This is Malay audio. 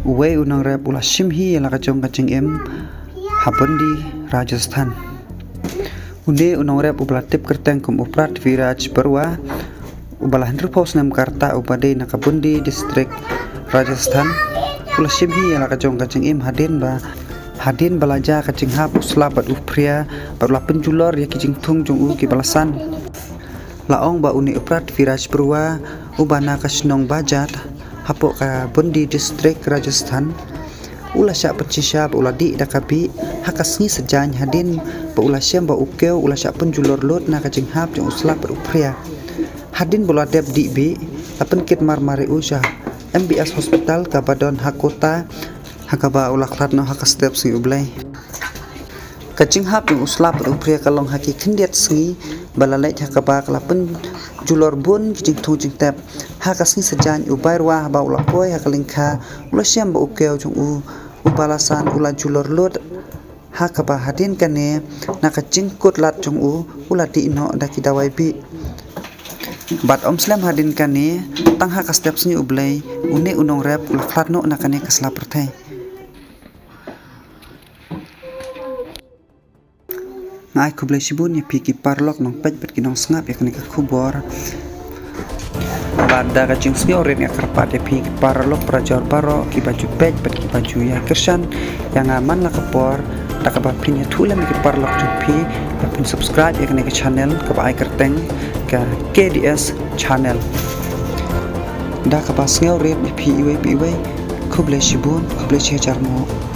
uwe unang rep ula shimhi la kacong kacing em habundi Rajasthan. Unde unang rep ubala tip kerteng kum uprat Viraj Barua ubala hendru pos nem karta ubade nakabundi distrik Rajasthan ula shimhi la kacong kacing em hadin balaja kacing hap usla bat upria batula penjulor ya kicing tung jong u ki balasan laong ba uni uprat Viraj Barua ubana kasnong bajat hapok ka bundi distrik Rajasthan ula syak pencisab ula di dakabi hakasni sejany hadin ba ula syam ba ukeu ula syak penjulor lot na kacing hap jong usla bat upria hadin bola deb di bi apen kit marmari usah MBS hospital kabadon hakota hakaba ula klatno hakastep si ublai kacing hap yang uslap upria kalong haki kendiat sengi balalai hakaba kalapen julor bun kicing tu jing tep hakasni sejan ubairwa ba ula koi hakalingka ula syam ba ukeu jong ubalasan ula julor lot hakaba hadin kane nakacing kot lat jong ula di ino daki dawai bi bat om slam hadin kane tang hakastep sengi ublai une unong rep ula klatno nakane kasla pertai ngai kublai sibun ya piki parlok nong pej bet kinong sngap ya kene kubor pada kacing sio ren ya kerpat ya piki parlok prajor paro ki baju pej bet ki baju ya kersan yang aman lah kepor tak apa pin ya tulam ki parlok jupi pun subscribe ya kene ke channel ke ai kerteng ke KDS channel dah ke pas ngau ren ya pi iwe kublai sibun kublai chejarmo